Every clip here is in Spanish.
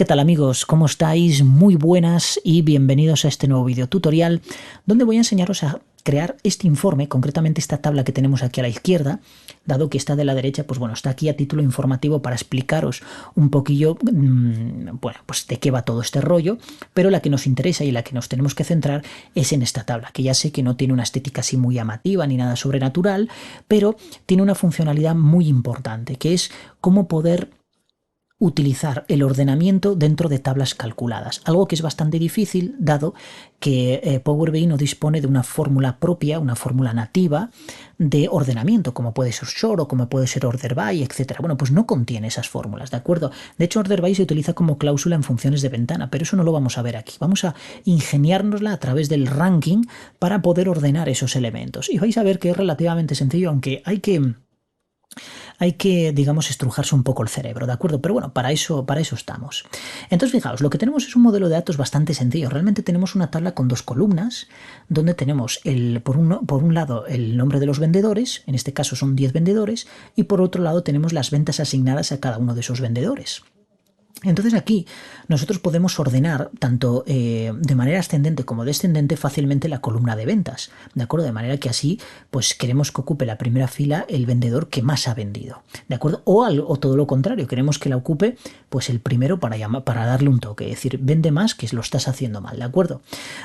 ¿Qué tal amigos? ¿Cómo estáis? Muy buenas y bienvenidos a este nuevo video tutorial donde voy a enseñaros a crear este informe, concretamente esta tabla que tenemos aquí a la izquierda, dado que está de la derecha, pues bueno, está aquí a título informativo para explicaros un poquillo, bueno, pues de qué va todo este rollo, pero la que nos interesa y la que nos tenemos que centrar es en esta tabla, que ya sé que no tiene una estética así muy llamativa ni nada sobrenatural, pero tiene una funcionalidad muy importante, que es cómo poder utilizar el ordenamiento dentro de tablas calculadas, algo que es bastante difícil dado que Power BI no dispone de una fórmula propia, una fórmula nativa de ordenamiento, como puede ser Short o como puede ser Order By, etc. Bueno, pues no contiene esas fórmulas, ¿de acuerdo? De hecho, Order By se utiliza como cláusula en funciones de ventana, pero eso no lo vamos a ver aquí. Vamos a ingeniárnosla a través del ranking para poder ordenar esos elementos. Y vais a ver que es relativamente sencillo, aunque hay que, digamos, estrujarse un poco el cerebro, ¿de acuerdo? Pero bueno, para eso estamos. Entonces, fijaos, lo que tenemos es un modelo de datos bastante sencillo. Realmente tenemos una tabla con dos columnas, donde tenemos por un lado el nombre de los vendedores, en este caso son 10 vendedores, y por otro lado tenemos las ventas asignadas a cada uno de esos vendedores. Entonces aquí nosotros podemos ordenar tanto de manera ascendente como descendente fácilmente la columna de ventas, ¿de acuerdo? De manera que así pues queremos que ocupe la primera fila el vendedor que más ha vendido, ¿de acuerdo? O todo lo contrario, queremos que la ocupe pues el primero para darle un toque, es decir, vende más que lo estás haciendo mal, ¿de acuerdo?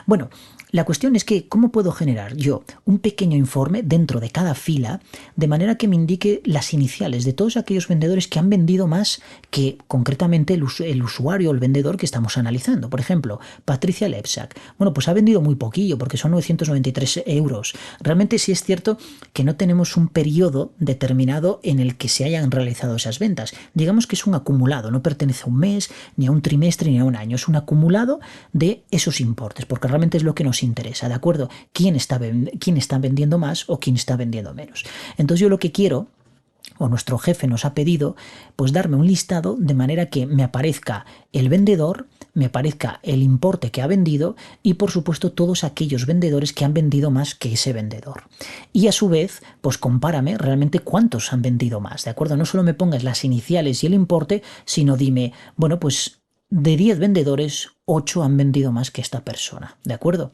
Bueno, la cuestión es que ¿cómo puedo generar yo un pequeño informe dentro de cada fila de manera que me indique las iniciales de todos aquellos vendedores que han vendido más que concretamente el usuario o el vendedor que estamos analizando? Por ejemplo, Patricia Lepsack. Bueno, pues ha vendido muy poquillo porque son 993 euros. Realmente sí es cierto que no tenemos un periodo determinado en el que se hayan realizado esas ventas. Digamos que es un acumulado, no pertenece a un mes, ni a un trimestre, ni a un año. Es un acumulado de esos importes, porque realmente es lo que nos interesa, ¿de acuerdo? ¿Quién está vendiendo más o quién está vendiendo menos? Entonces yo lo que quiero, o nuestro jefe nos ha pedido, pues darme un listado de manera que me aparezca el vendedor, me aparezca el importe que ha vendido y por supuesto todos aquellos vendedores que han vendido más que ese vendedor. Y a su vez, pues compárame realmente cuántos han vendido más, ¿de acuerdo? No solo me pongas las iniciales y el importe, sino dime, bueno, pues de 10 vendedores, 8 han vendido más que esta persona, ¿de acuerdo?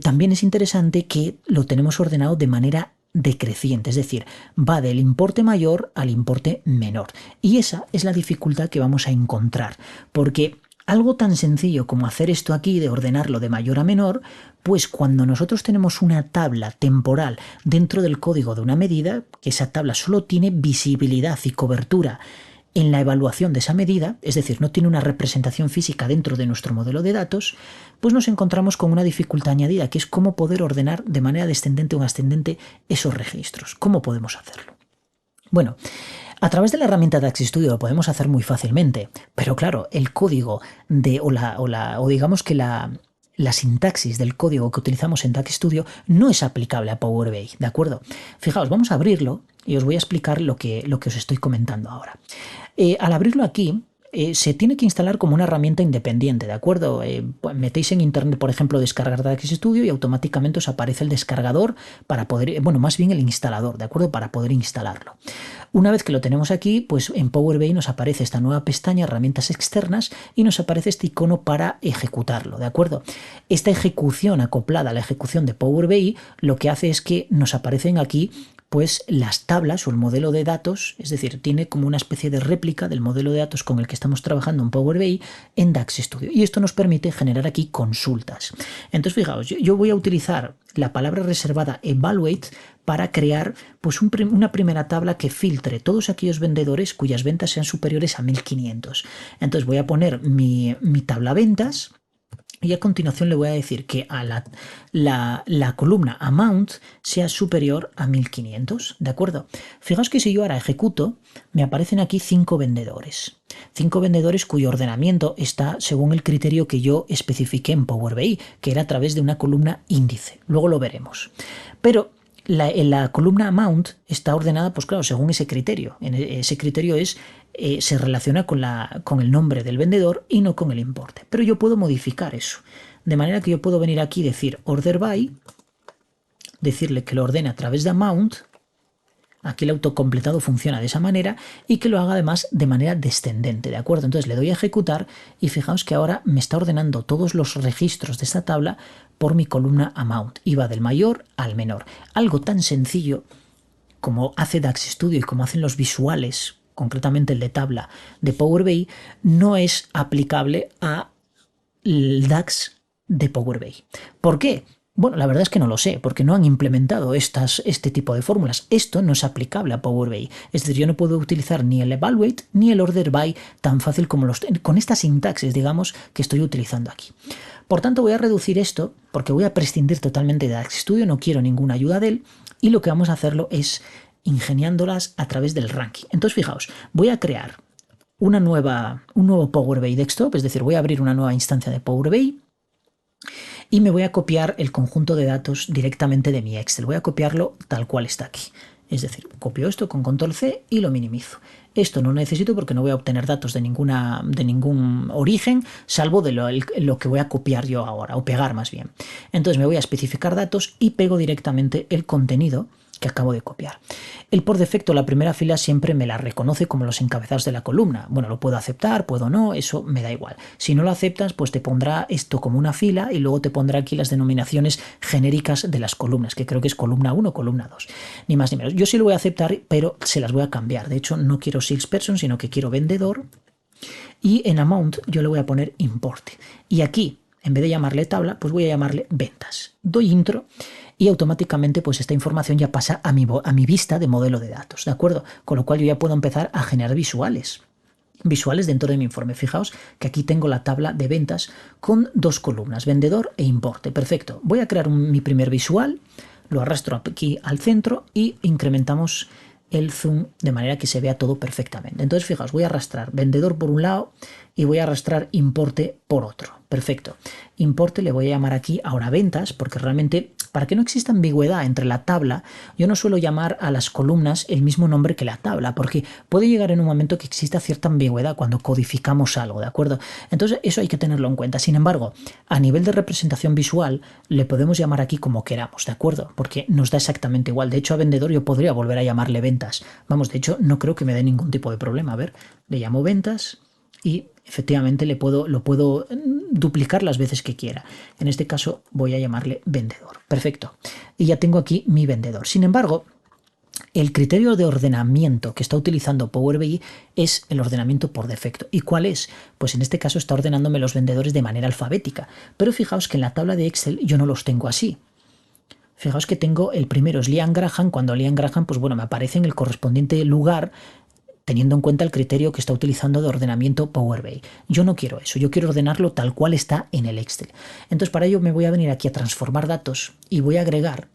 También es interesante que lo tenemos ordenado de manera decreciente, es decir, va del importe mayor al importe menor. Y esa es la dificultad que vamos a encontrar, porque algo tan sencillo como hacer esto aquí, de ordenarlo de mayor a menor, pues cuando nosotros tenemos una tabla temporal dentro del código de una medida, que esa tabla solo tiene visibilidad y cobertura en la evaluación de esa medida, es decir, no tiene una representación física dentro de nuestro modelo de datos, pues nos encontramos con una dificultad añadida, que es cómo poder ordenar de manera descendente o ascendente esos registros. ¿Cómo podemos hacerlo? Bueno, a través de la herramienta DAX Studio lo podemos hacer muy fácilmente, pero claro, el código o digamos que la sintaxis del código que utilizamos en DAX Studio no es aplicable a Power BI, ¿de acuerdo? Fijaos, vamos a abrirlo y os voy a explicar lo que os estoy comentando ahora. Al abrirlo aquí, se tiene que instalar como una herramienta independiente, ¿de acuerdo? Pues metéis en internet, por ejemplo, descargar DAX Studio y automáticamente os aparece el descargador para poder, bueno, más bien el instalador, ¿de acuerdo? Para poder instalarlo. Una vez que lo tenemos aquí, pues en Power BI nos aparece esta nueva pestaña, herramientas externas, y nos aparece este icono para ejecutarlo, ¿de acuerdo? Esta ejecución acoplada a la ejecución de Power BI lo que hace es que nos aparecen aquí pues las tablas o el modelo de datos, es decir, tiene como una especie de réplica del modelo de datos con el que estamos trabajando en Power BI en DAX Studio. Y esto nos permite generar aquí consultas. Entonces, fijaos, yo voy a utilizar la palabra reservada evaluate para crear pues una primera tabla que filtre todos aquellos vendedores cuyas ventas sean superiores a 1500. Entonces voy a poner mi tabla ventas. Y a continuación le voy a decir que a la columna amount sea superior a 1500, ¿de acuerdo? Fijaos que si yo ahora ejecuto, me aparecen aquí 5 vendedores. 5 vendedores cuyo ordenamiento está según el criterio que yo especifiqué en Power BI, que era a través de una columna índice. Luego lo veremos. Pero la columna amount está ordenada, pues claro, según ese criterio. Ese criterio se relaciona con el nombre del vendedor y no con el importe. Pero yo puedo modificar eso. De manera que yo puedo venir aquí y decir order by, decirle que lo ordene a través de amount Aquí el autocompletado funciona de esa manera y que lo haga además de manera descendente, ¿de acuerdo? Entonces le doy a ejecutar y fijaos que ahora me está ordenando todos los registros de esta tabla por mi columna amount y va del mayor al menor. Algo tan sencillo como hace DAX Studio y como hacen los visuales, concretamente el de tabla de Power BI, no es aplicable a el DAX de Power BI. ¿Por qué? Bueno, la verdad es que no lo sé, porque no han implementado este tipo de fórmulas. Esto no es aplicable a Power BI. Es decir, yo no puedo utilizar ni el evaluate ni el order by tan fácil como con esta sintaxis, digamos, que estoy utilizando aquí. Por tanto, voy a reducir esto porque voy a prescindir totalmente de DAX Studio, no quiero ninguna ayuda de él, y lo que vamos a hacerlo es ingeniándolas a través del ranking. Entonces, fijaos, voy a crear un nuevo Power BI Desktop, es decir, voy a abrir una nueva instancia de Power BI y me voy a copiar el conjunto de datos directamente de mi Excel. Voy a copiarlo tal cual está aquí. Es decir, copio esto con control C y lo minimizo. Esto no lo necesito porque no voy a obtener datos de ningún origen, salvo de lo que voy a copiar yo ahora, o pegar más bien. Entonces me voy a especificar datos y pego directamente el contenido que acabo de copiar. Él por defecto la primera fila siempre me la reconoce como los encabezados de la columna. Bueno, lo puedo aceptar, puedo no, eso me da igual. Si no lo aceptas, pues te pondrá esto como una fila y luego te pondrá aquí las denominaciones genéricas de las columnas, que creo que es columna 1 o columna 2. Ni más ni menos. Yo sí lo voy a aceptar, pero se las voy a cambiar. De hecho, no quiero salesperson, sino que quiero vendedor. Y en amount yo le voy a poner importe. Y aquí, en vez de llamarle tabla, pues voy a llamarle ventas. Doy intro y automáticamente pues esta información ya pasa a mi vista de modelo de datos, ¿de acuerdo? Con lo cual yo ya puedo empezar a generar visuales dentro de mi informe. Fijaos que aquí tengo la tabla de ventas con dos columnas, vendedor e importe. Perfecto. Voy a crear mi primer visual, lo arrastro aquí al centro y incrementamos el zoom de manera que se vea todo perfectamente. Entonces, fijaos, voy a arrastrar vendedor por un lado y voy a arrastrar importe por otro. Perfecto. Importe le voy a llamar aquí ahora ventas, porque realmente, para que no exista ambigüedad entre la tabla, yo no suelo llamar a las columnas el mismo nombre que la tabla, porque puede llegar en un momento que exista cierta ambigüedad cuando codificamos algo, ¿de acuerdo? Entonces, eso hay que tenerlo en cuenta. Sin embargo, a nivel de representación visual, le podemos llamar aquí como queramos, ¿de acuerdo? Porque nos da exactamente igual. De hecho, a vendedor yo podría volver a llamarle ventas. Vamos, de hecho, no creo que me dé ningún tipo de problema. A ver, le llamo ventas y efectivamente lo puedo duplicar las veces que quiera. En este caso voy a llamarle vendedor. Perfecto. Y ya tengo aquí mi vendedor. Sin embargo, el criterio de ordenamiento que está utilizando Power BI es el ordenamiento por defecto. ¿Y cuál es? Pues en este caso está ordenándome los vendedores de manera alfabética. Pero fijaos que en la tabla de Excel yo no los tengo así. Fijaos que tengo el primero es Liam Graham. Cuando Liam Graham, pues bueno, me aparece en el correspondiente lugar teniendo en cuenta el criterio que está utilizando de ordenamiento Power BI. Yo no quiero eso, yo quiero ordenarlo tal cual está en el Excel. Entonces para ello me voy a venir aquí a transformar datos y voy a agregar,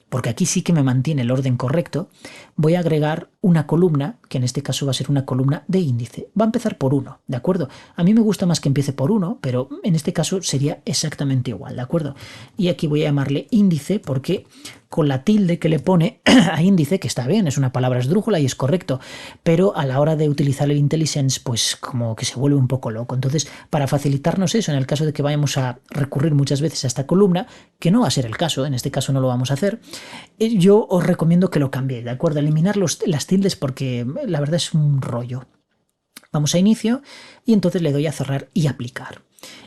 porque aquí sí que me mantiene el orden correcto, voy a agregar una columna, que en este caso va a ser una columna de índice. Va a empezar por 1, ¿de acuerdo? A mí me gusta más que empiece por 1, pero en este caso sería exactamente igual, ¿de acuerdo? Y aquí voy a llamarle índice porque con la tilde que le pone a índice, que está bien, es una palabra esdrújula y es correcto, pero a la hora de utilizar el IntelliSense, pues como que se vuelve un poco loco. Entonces, para facilitarnos eso, en el caso de que vayamos a recurrir muchas veces a esta columna, que no va a ser el caso, en este caso no lo vamos a hacer, yo os recomiendo que lo cambiéis, ¿de acuerdo? Eliminar las tildes porque la verdad es un rollo. Vamos a inicio y entonces le doy a cerrar y aplicar.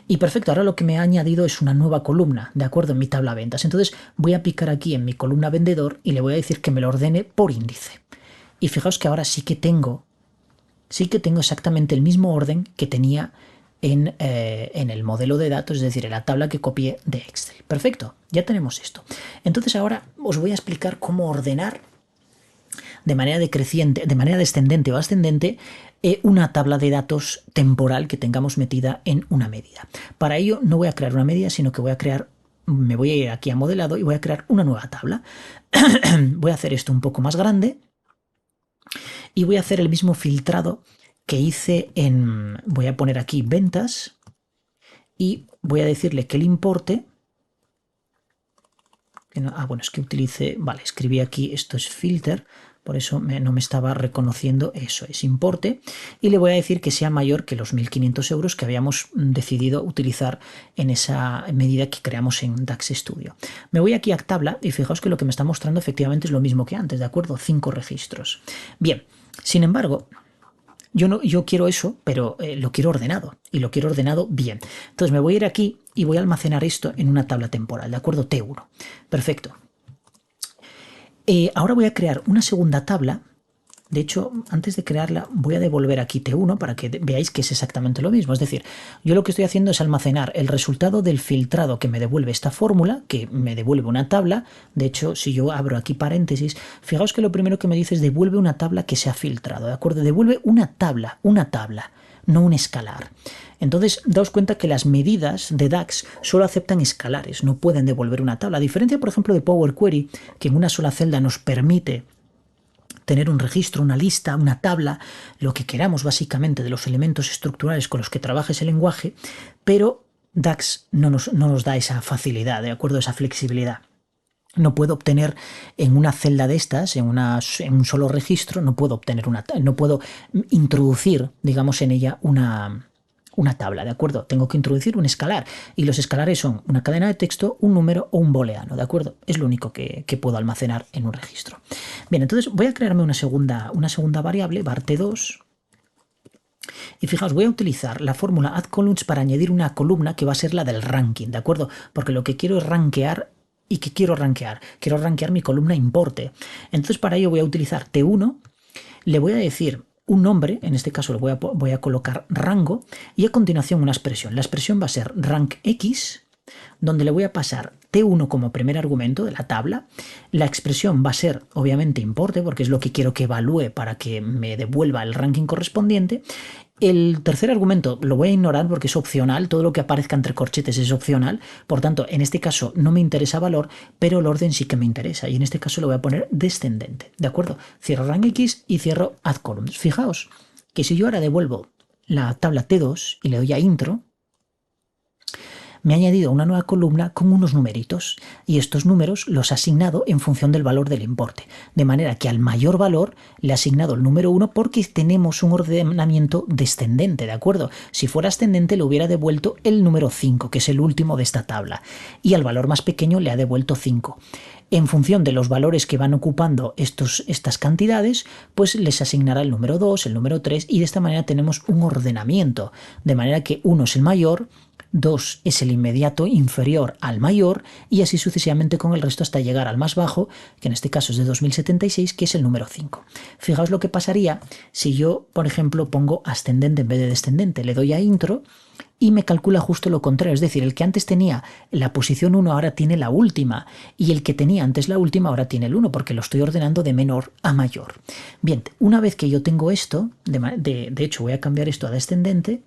Y perfecto, ahora lo que me ha añadido es una nueva columna, ¿de acuerdo? En mi tabla ventas. Entonces voy a picar aquí en mi columna vendedor y le voy a decir que me lo ordene por índice. Y fijaos que ahora sí que tengo exactamente el mismo orden que tenía en el modelo de datos, es decir, en la tabla que copié de Excel. Perfecto, ya tenemos esto. Entonces ahora os voy a explicar cómo ordenar de manera decreciente, de manera descendente o ascendente, una tabla de datos temporal que tengamos metida en una medida. Para ello no voy a crear una medida, sino que me voy a ir aquí a modelado y voy a crear una nueva tabla. Voy a hacer esto un poco más grande y voy a hacer el mismo filtrado que hice voy a poner aquí ventas y voy a decirle que el importe. Bueno, es que utilice, vale, escribí aquí, esto es filter, por eso no me estaba reconociendo eso, es importe, y le voy a decir que sea mayor que los 1.500 euros que habíamos decidido utilizar en esa medida que creamos en DAX Studio. Me voy aquí a tabla y fijaos que lo que me está mostrando efectivamente es lo mismo que antes, ¿de acuerdo? 5 registros. Bien, sin embargo, yo quiero eso, pero lo quiero ordenado, y lo quiero ordenado bien. Entonces me voy a ir aquí y voy a almacenar esto en una tabla temporal, ¿de acuerdo? T1. Perfecto. Ahora voy a crear una segunda tabla. De hecho, antes de crearla, voy a devolver aquí T1 para que veáis que es exactamente lo mismo. Es decir, yo lo que estoy haciendo es almacenar el resultado del filtrado que me devuelve esta fórmula, que me devuelve una tabla. De hecho, si yo abro aquí paréntesis, fijaos que lo primero que me dice es devuelve una tabla que se ha filtrado, ¿de acuerdo? Devuelve una tabla, no un escalar. Entonces, daos cuenta que las medidas de DAX solo aceptan escalares, no pueden devolver una tabla. A diferencia, por ejemplo, de Power Query, que en una sola celda nos permite tener un registro, una lista, una tabla, lo que queramos básicamente de los elementos estructurales con los que trabaja ese lenguaje, pero DAX no nos da esa facilidad, ¿de acuerdo? Esa flexibilidad. No puedo obtener en una celda de estas, en un solo registro, no puedo introducir, digamos, en ella una tabla, ¿de acuerdo? Tengo que introducir un escalar, y los escalares son una cadena de texto, un número o un booleano, ¿de acuerdo? Es lo único que puedo almacenar en un registro. Bien, entonces voy a crearme una segunda variable, var t2, y fijaos, voy a utilizar la fórmula addColumns para añadir una columna que va a ser la del ranking, ¿de acuerdo? Porque lo que quiero es rankear. ¿Y qué quiero rankear? Quiero rankear mi columna importe. Entonces para ello voy a utilizar T1, le voy a decir un nombre, en este caso voy a colocar rango, y a continuación una expresión. La expresión va a ser rankx, donde le voy a pasar T1 como primer argumento de la tabla. La expresión va a ser obviamente importe, porque es lo que quiero que evalúe para que me devuelva el ranking correspondiente. El tercer argumento lo voy a ignorar porque es opcional, todo lo que aparezca entre corchetes es opcional, por tanto en este caso no me interesa valor, pero el orden sí que me interesa, y en este caso le voy a poner descendente, ¿de acuerdo? Cierro rankx y cierro addColumns. Fijaos que si yo ahora devuelvo la tabla T2 y le doy a intro, me ha añadido una nueva columna con unos numeritos, y estos números los ha asignado en función del valor del importe, de manera que al mayor valor le ha asignado el número 1 porque tenemos un ordenamiento descendente, ¿de acuerdo? Si fuera ascendente le hubiera devuelto el número 5, que es el último de esta tabla, y al valor más pequeño le ha devuelto 5. En función de los valores que van ocupando estas cantidades, pues les asignará el número 2, el número 3, y de esta manera tenemos un ordenamiento, de manera que 1 es el mayor, 2 es el inmediato inferior al mayor, y así sucesivamente con el resto hasta llegar al más bajo, que en este caso es de 2076, que es el número 5. Fijaos lo que pasaría si yo, por ejemplo, pongo ascendente en vez de descendente. Le doy a intro y me calcula justo lo contrario, es decir, el que antes tenía la posición 1 ahora tiene la última, y el que tenía antes la última ahora tiene el 1, porque lo estoy ordenando de menor a mayor. Bien, una vez que yo tengo esto, de hecho voy a cambiar esto a descendente,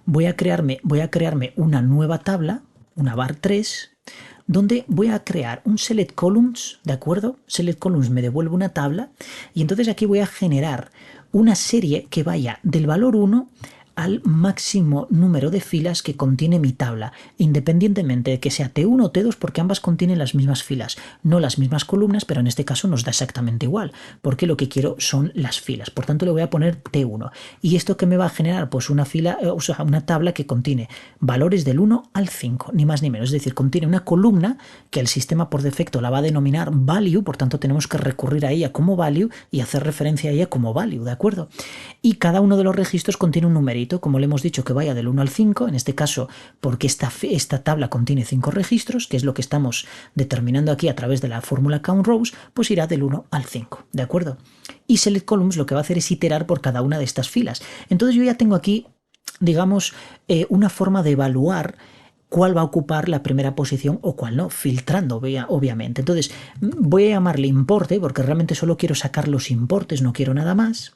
voy a crearme una nueva tabla, una var 3, donde voy a crear un select columns, ¿de acuerdo? Select columns me devuelve una tabla, y entonces aquí voy a generar una serie que vaya del valor 1 al máximo número de filas que contiene mi tabla, independientemente de que sea T1 o T2, porque ambas contienen las mismas filas, no las mismas columnas, pero en este caso nos da exactamente igual, porque lo que quiero son las filas. Por tanto, le voy a poner T1. ¿Y esto qué me va a generar? Pues una tabla que contiene valores del 1 al 5, ni más ni menos. Es decir, contiene una columna que el sistema por defecto la va a denominar value, por tanto tenemos que recurrir a ella como value y hacer referencia a ella como value, ¿de acuerdo? Y cada uno de los registros contiene un numerito, como le hemos dicho, que vaya del 1 al 5, en este caso porque esta tabla contiene 5 registros, que es lo que estamos determinando aquí a través de la fórmula countRows, pues irá del 1 al 5, ¿de acuerdo? Y select columns lo que va a hacer es iterar por cada una de estas filas. Entonces yo ya tengo aquí, digamos, una forma de evaluar cuál va a ocupar la primera posición o cuál no, filtrando obviamente. Entonces voy a llamarle importe, porque realmente solo quiero sacar los importes, no quiero nada más.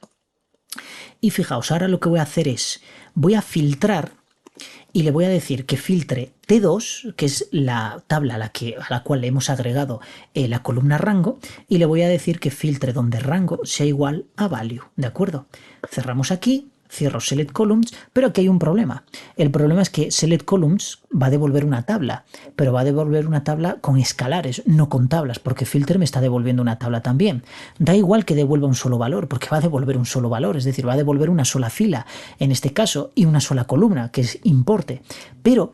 Y fijaos, ahora lo que voy a hacer es, voy a filtrar y le voy a decir que filtre T2, que es la tabla a la cual le hemos agregado la columna rango, y le voy a decir que filtre donde rango sea igual a value, ¿de acuerdo? Cerramos aquí, cierro Select Columns, pero aquí hay un problema. El problema es que Select Columns va a devolver una tabla, pero va a devolver una tabla con escalares, no con tablas, porque Filter me está devolviendo una tabla también. Da igual que devuelva un solo valor, porque va a devolver un solo valor, es decir, va a devolver una sola fila, en este caso, y una sola columna, que es importe. Pero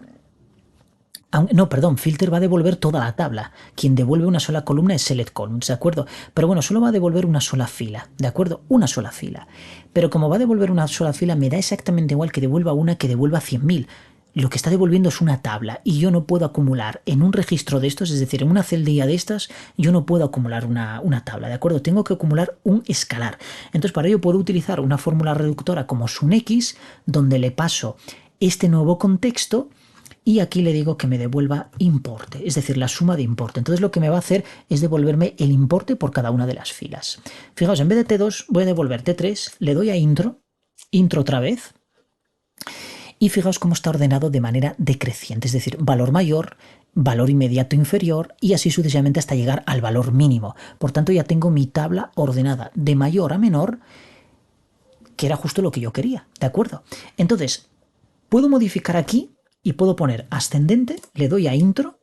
no, perdón, Filter va a devolver toda la tabla. Quien devuelve una sola columna es Select Columns, ¿de acuerdo? Pero bueno, solo va a devolver una sola fila, ¿de acuerdo? Una sola fila. Pero como va a devolver una sola fila, me da exactamente igual que devuelva una que devuelva 100.000. Lo que está devolviendo es una tabla y yo no puedo acumular en un registro de estos, es decir, en una celdilla de estas, yo no puedo acumular una tabla, ¿de acuerdo? Tengo que acumular un escalar. Entonces, para ello puedo utilizar una fórmula reductora como SUNX, donde le paso este nuevo contexto y aquí le digo que me devuelva importe, es decir, la suma de importe. Entonces lo que me va a hacer es devolverme el importe por cada una de las filas. Fijaos, en vez de T2 voy a devolver T3, le doy a intro otra vez, y fijaos cómo está ordenado de manera decreciente, es decir, valor mayor, valor inmediato inferior y así sucesivamente hasta llegar al valor mínimo. Por tanto, ya tengo mi tabla ordenada de mayor a menor, que era justo lo que yo quería, ¿de acuerdo? Entonces, puedo modificar aquí y puedo poner ascendente, le doy a intro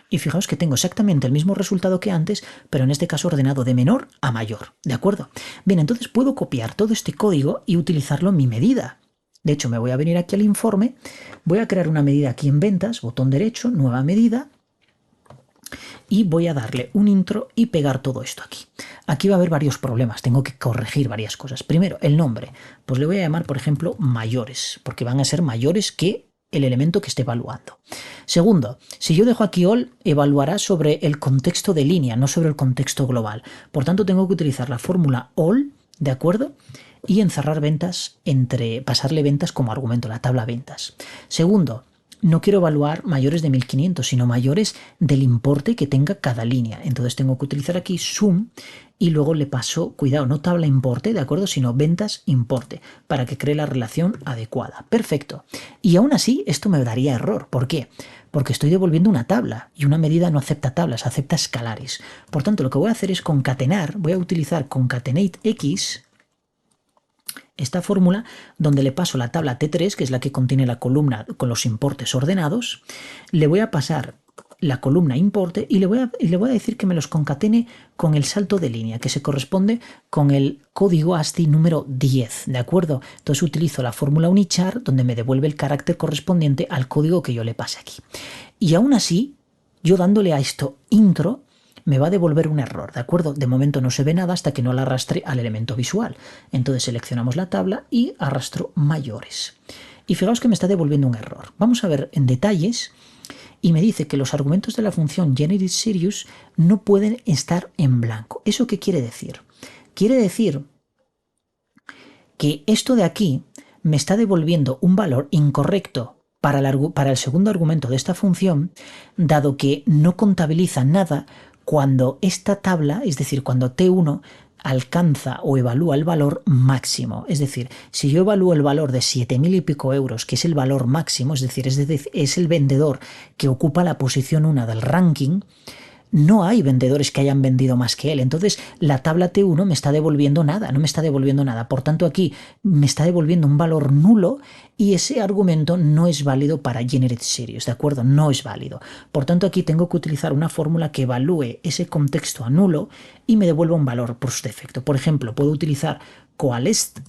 y fijaos que tengo exactamente el mismo resultado que antes, pero en este caso ordenado de menor a mayor, ¿de acuerdo? Bien, entonces puedo copiar todo este código y utilizarlo en mi medida. De hecho, me voy a venir aquí al informe, voy a crear una medida aquí en ventas, botón derecho, nueva medida, y voy a darle un intro y pegar todo esto aquí. Aquí va a haber varios problemas, tengo que corregir varias cosas. Primero, el nombre, pues le voy a llamar, por ejemplo, mayores, porque van a ser mayores que el elemento que esté evaluando. Segundo, si yo dejo aquí all, evaluará sobre el contexto de línea, no sobre el contexto global. Por tanto, tengo que utilizar la fórmula all, ¿de acuerdo? Y encerrar ventas pasarle ventas como argumento, la tabla ventas. Segundo, no quiero evaluar mayores de 1500, sino mayores del importe que tenga cada línea. Entonces tengo que utilizar aquí sum y luego le paso, cuidado, no tabla importe, ¿de acuerdo? Sino ventas importe, para que cree la relación adecuada. Perfecto. Y aún así, esto me daría error. ¿Por qué? Porque estoy devolviendo una tabla y una medida no acepta tablas, acepta escalares. Por tanto, lo que voy a hacer es concatenar, voy a utilizar concatenateX, esta fórmula donde le paso la tabla T3, que es la que contiene la columna con los importes ordenados, le voy a pasar la columna importe y le voy a decir que me los concatene con el salto de línea, que se corresponde con el código ASCII número 10, ¿de acuerdo? Entonces utilizo la fórmula unichar, donde me devuelve el carácter correspondiente al código que yo le pase aquí. Y aún así, yo dándole a esto intro, me va a devolver un error, ¿de acuerdo? De momento no se ve nada hasta que no la arrastre al elemento visual. Entonces seleccionamos la tabla y arrastro mayores. Y fijaos que me está devolviendo un error. Vamos a ver en detalles y me dice que los argumentos de la función generateSeries no pueden estar en blanco. ¿Eso qué quiere decir? Quiere decir que esto de aquí me está devolviendo un valor incorrecto para el segundo argumento de esta función, dado que no contabiliza nada cuando esta tabla, es decir, cuando T1 alcanza o evalúa el valor máximo. Es decir, si yo evalúo el valor de 7.000 y pico euros, que es el valor máximo, es decir, es el vendedor que ocupa la posición 1 del ranking, no hay vendedores que hayan vendido más que él. Entonces la tabla T1 me está devolviendo nada, no me está devolviendo nada. Por tanto, aquí me está devolviendo un valor nulo y ese argumento no es válido para generateSeries, ¿de acuerdo? No es válido. Por tanto, aquí tengo que utilizar una fórmula que evalúe ese contexto a nulo y me devuelva un valor por su defecto. Por ejemplo, puedo utilizar coalesced,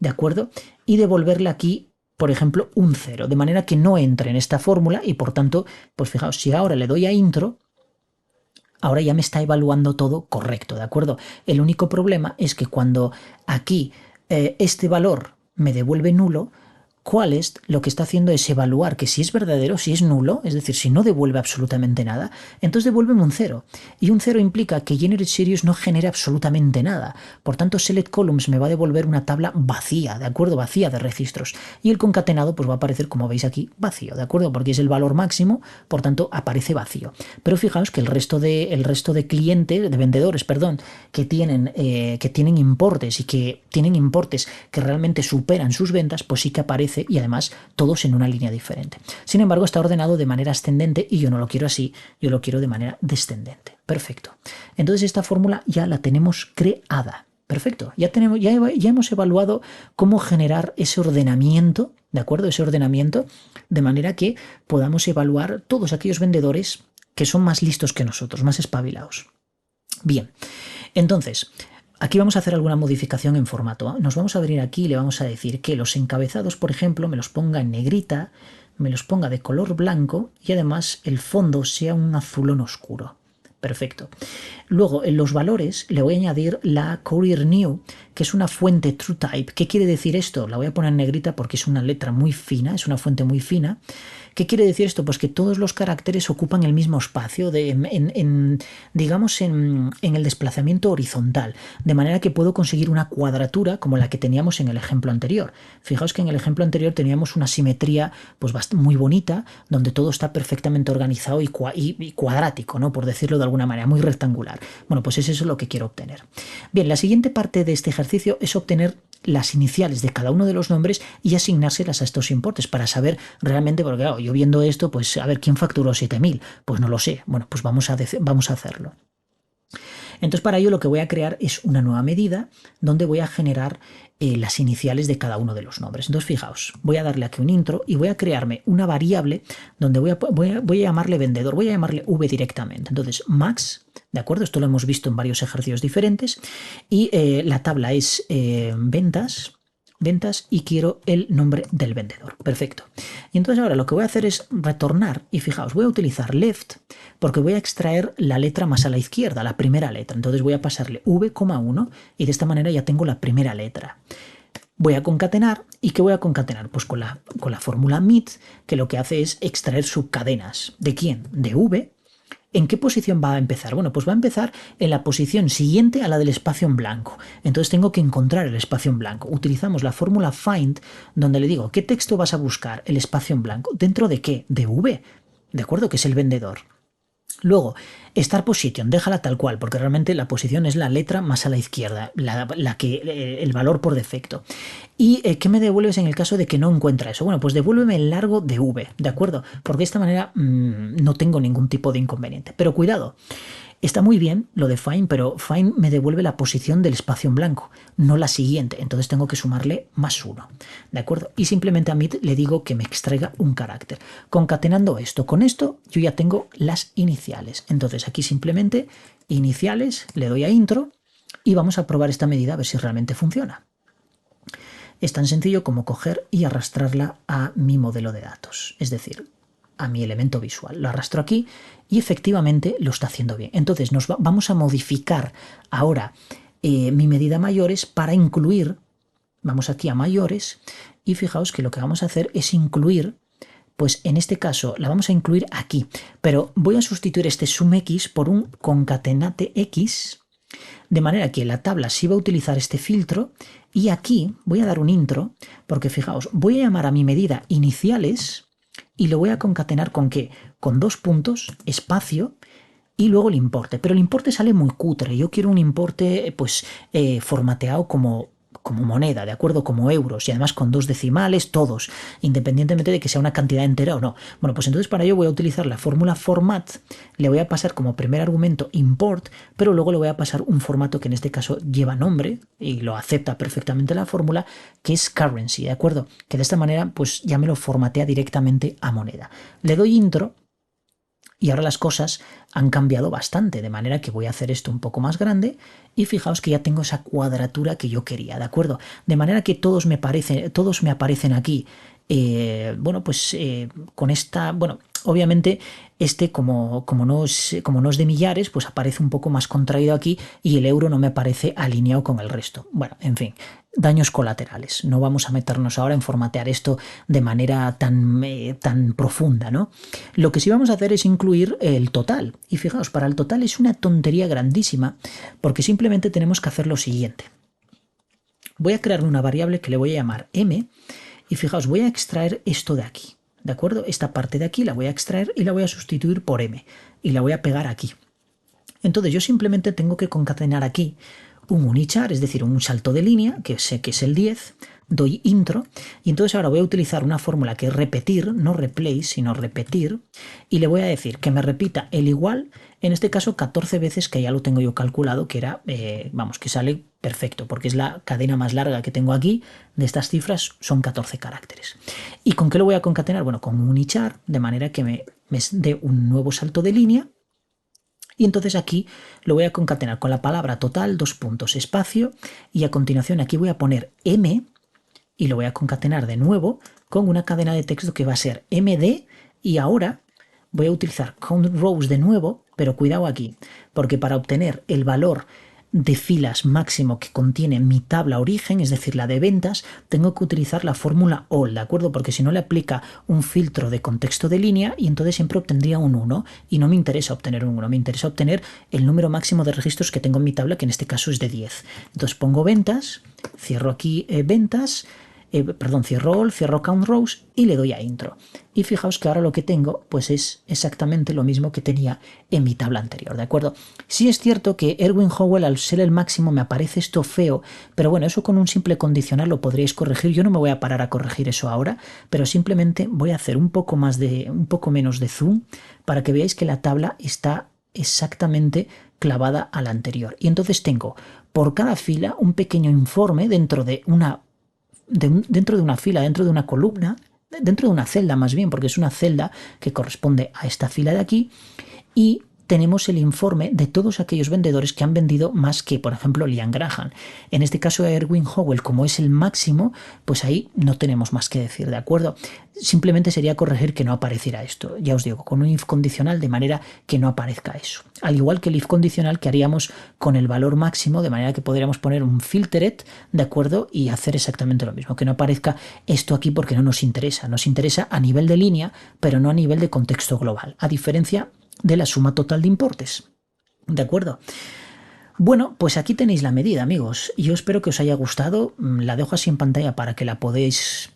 ¿de acuerdo? Y devolverle aquí, por ejemplo, un 0, de manera que no entre en esta fórmula y por tanto, pues fijaos, si ahora le doy a intro, ahora ya me está evaluando todo correcto, ¿de acuerdo? El único problema es que cuando aquí este valor me devuelve nulo, coalesced lo que está haciendo es evaluar que si es verdadero, si es nulo, es decir, si no devuelve absolutamente nada, entonces devuélveme un 0. Y un 0 implica que generateSeries no genera absolutamente nada. Por tanto, select columns me va a devolver una tabla vacía, ¿de acuerdo? Vacía de registros. Y el concatenado pues va a aparecer, como veis aquí, vacío, ¿de acuerdo? Porque es el valor máximo, por tanto, aparece vacío. Pero fijaos que el resto de clientes, de vendedores, perdón, que tienen importes y que tienen importes que realmente superan sus ventas, pues sí que aparece y además todos en una línea diferente. Sin embargo, está ordenado de manera ascendente y yo no lo quiero así, yo lo quiero de manera descendente. Perfecto. Entonces esta fórmula ya la tenemos creada. Perfecto, ya hemos evaluado cómo generar ese ordenamiento, ¿de acuerdo? Ese ordenamiento de manera que podamos evaluar todos aquellos vendedores que son más listos que nosotros, más espabilados. Bien, entonces, aquí vamos a hacer alguna modificación en formato. Nos vamos a venir aquí y le vamos a decir que los encabezados, por ejemplo, me los ponga en negrita, me los ponga de color blanco y además el fondo sea un azulón oscuro. Perfecto. Luego, en los valores le voy a añadir la Courier New, que es una fuente TrueType. ¿Qué quiere decir esto? La voy a poner en negrita porque es una letra muy fina, es una fuente muy fina. ¿Qué quiere decir esto? Pues que todos los caracteres ocupan el mismo espacio, digamos, en el desplazamiento horizontal, de manera que puedo conseguir una cuadratura como la que teníamos en el ejemplo anterior. Fijaos que en el ejemplo anterior teníamos una simetría pues, muy bonita, donde todo está perfectamente organizado y cuadrático, ¿no? Por decirlo de alguna manera, muy rectangular. Bueno, pues es eso lo que quiero obtener. Bien, la siguiente parte de este ejercicio es obtener las iniciales de cada uno de los nombres y asignárselas a estos importes para saber realmente, porque claro, yo viendo esto, pues a ver, ¿quién facturó 7.000? Pues no lo sé. Bueno, pues vamos a hacerlo. Entonces para ello lo que voy a crear es una nueva medida donde voy a generar las iniciales de cada uno de los nombres. Entonces fijaos, voy a darle aquí un intro y voy a crearme una variable donde voy a llamarle vendedor, voy a llamarle V directamente. Entonces max, ¿de acuerdo? Esto lo hemos visto en varios ejercicios diferentes y la tabla es ventas y quiero el nombre del vendedor. Perfecto. Y entonces ahora lo que voy a hacer es retornar y fijaos, voy a utilizar left porque voy a extraer la letra más a la izquierda, la primera letra. Entonces voy a pasarle v,1 y de esta manera ya tengo la primera letra. Voy a concatenar. ¿Y qué voy a concatenar? Pues con la fórmula MIT, que lo que hace es extraer subcadenas. ¿De quién? De v. ¿En qué posición va a empezar? Bueno, pues va a empezar en la posición siguiente a la del espacio en blanco. Entonces tengo que encontrar el espacio en blanco. Utilizamos la fórmula find, donde le digo, ¿qué texto vas a buscar? El espacio en blanco. ¿Dentro de qué? De V. ¿De acuerdo? Que es el vendedor. Luego, start position, déjala tal cual, porque realmente la posición es la letra más a la izquierda, el valor por defecto. ¿Y qué me devuelves en el caso de que no encuentra eso? Bueno, pues devuélveme el largo de V, ¿de acuerdo? Porque de esta manera no tengo ningún tipo de inconveniente. Pero cuidado, está muy bien lo de find, pero find me devuelve la posición del espacio en blanco, no la siguiente. Entonces tengo que sumarle +1, ¿de acuerdo? Y simplemente a MIT le digo que me extraiga un carácter. Concatenando esto con esto, yo ya tengo las iniciales. Entonces aquí simplemente iniciales, le doy a intro y vamos a probar esta medida a ver si realmente funciona. Es tan sencillo como coger y arrastrarla a mi modelo de datos, es decir, a mi elemento visual. Lo arrastro aquí y efectivamente lo está haciendo bien. Entonces vamos a modificar ahora mi medida mayores para incluir, vamos aquí a mayores y fijaos que lo que vamos a hacer es incluir, pues en este caso la vamos a incluir aquí, pero voy a sustituir este sumx por un concatenate x, de manera que la tabla sí va a utilizar este filtro y aquí voy a dar un intro, porque fijaos, voy a llamar a mi medida iniciales y lo voy a concatenar con ¿qué? Con 2 puntos, espacio y luego el importe. Pero el importe sale muy cutre. Yo quiero un importe pues formateado como moneda, ¿de acuerdo? Como euros y además con 2 decimales, todos, independientemente de que sea una cantidad entera o no. Bueno, pues entonces para ello voy a utilizar la fórmula format, le voy a pasar como primer argumento import, pero luego le voy a pasar un formato que en este caso lleva nombre y lo acepta perfectamente la fórmula, que es currency, ¿de acuerdo? Que de esta manera pues ya me lo formatea directamente a moneda. Le doy intro. Y ahora las cosas han cambiado bastante, de manera que voy a hacer esto un poco más grande y fijaos que ya tengo esa cuadratura que yo quería, ¿de acuerdo? De manera que todos me aparecen aquí, bueno, pues con esta, bueno, obviamente como no es de millares, pues aparece un poco más contraído aquí y el euro no me aparece alineado con el resto. Bueno, en fin, daños colaterales. No vamos a meternos ahora en formatear esto de manera tan profunda, ¿no? Lo que sí vamos a hacer es incluir el total. Y fijaos, para el total es una tontería grandísima porque simplemente tenemos que hacer lo siguiente. Voy a crear una variable que le voy a llamar m y fijaos, voy a extraer esto de aquí. ¿De acuerdo? Esta parte de aquí la voy a extraer y la voy a sustituir por m y la voy a pegar aquí. Entonces yo simplemente tengo que concatenar aquí un unichar, es decir, un salto de línea, que sé que es el 10, doy intro y entonces ahora voy a utilizar una fórmula que es repetir, no replace, sino repetir, y le voy a decir que me repita el igual, en este caso 14 veces, que ya lo tengo yo calculado, que era, vamos, que sale perfecto, porque es la cadena más larga que tengo aquí de estas cifras, son 14 caracteres. ¿Y con qué lo voy a concatenar? Bueno, con un unichar, de manera que me dé un nuevo salto de línea. Y entonces aquí lo voy a concatenar con la palabra total, dos puntos, espacio, y a continuación aquí voy a poner M y lo voy a concatenar de nuevo con una cadena de texto que va a ser MD, y ahora voy a utilizar count rows de nuevo, pero cuidado aquí, porque para obtener el valor de filas máximo que contiene mi tabla origen, es decir, la de ventas, tengo que utilizar la fórmula all, ¿de acuerdo? Porque si no le aplica un filtro de contexto de línea y entonces siempre obtendría un 1 y no me interesa obtener un 1, me interesa obtener el número máximo de registros que tengo en mi tabla, que en este caso es de 10. Entonces pongo ventas, cierro aquí ventas, cierro all, cierro count rows y le doy a intro. Y fijaos que ahora lo que tengo pues es exactamente lo mismo que tenía en mi tabla anterior, ¿de acuerdo? Sí es cierto que Erwin Howell, al ser el máximo, me aparece esto feo, pero bueno, eso con un simple condicional lo podríais corregir. Yo no me voy a parar a corregir eso ahora, pero simplemente voy a hacer un poco menos de zoom para que veáis que la tabla está exactamente clavada a la anterior. Y entonces tengo por cada fila un pequeño informe dentro de una fila, dentro de una columna, dentro de una celda más bien, porque es una celda que corresponde a esta fila de aquí, y tenemos el informe de todos aquellos vendedores que han vendido más que, por ejemplo, Liam Graham. En este caso, Erwin Howell, como es el máximo, pues ahí no tenemos más que decir, ¿de acuerdo? Simplemente sería corregir que no apareciera esto, ya os digo, con un if condicional, de manera que no aparezca eso. Al igual que el if condicional que haríamos con el valor máximo, de manera que podríamos poner un filtered, ¿de acuerdo? Y hacer exactamente lo mismo, que no aparezca esto aquí porque no nos interesa. Nos interesa a nivel de línea, pero no a nivel de contexto global, a diferencia de la suma total de importes. ¿De acuerdo? Bueno, pues aquí tenéis la medida, amigos. Yo espero que os haya gustado. La dejo así en pantalla para que la podáis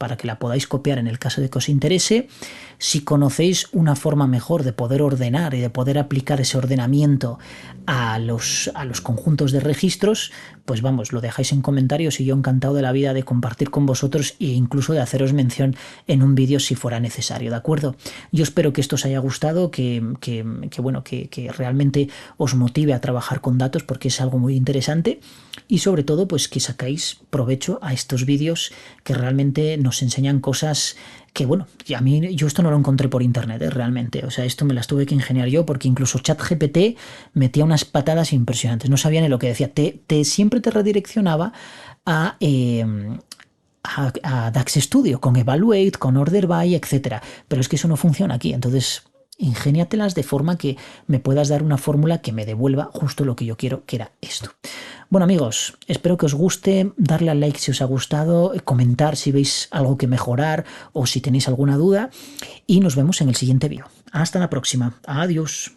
copiar en el caso de que os interese. Si conocéis una forma mejor de poder ordenar y de poder aplicar ese ordenamiento a los conjuntos de registros, pues vamos, lo dejáis en comentarios y yo encantado de la vida de compartir con vosotros e incluso de haceros mención en un vídeo si fuera necesario, ¿de acuerdo? Yo espero que esto os haya gustado, que realmente os motive a trabajar con datos, porque es algo muy interesante, y sobre todo pues que sacáis provecho a estos vídeos que realmente nos enseñan cosas que, bueno, yo esto no lo encontré por internet, realmente. O sea, esto me las tuve que ingeniar yo, porque incluso ChatGPT metía unas patadas impresionantes. No sabía ni lo que decía. Siempre te redireccionaba a DAX Studio, con Evaluate, con Order By, etcétera. Pero es que eso no funciona aquí. Entonces, ingéniatelas de forma que me puedas dar una fórmula que me devuelva justo lo que yo quiero, que era esto. Bueno, amigos, espero que os guste, darle al like si os ha gustado, comentar si veis algo que mejorar o si tenéis alguna duda, y nos vemos en el siguiente vídeo. Hasta la próxima. Adiós.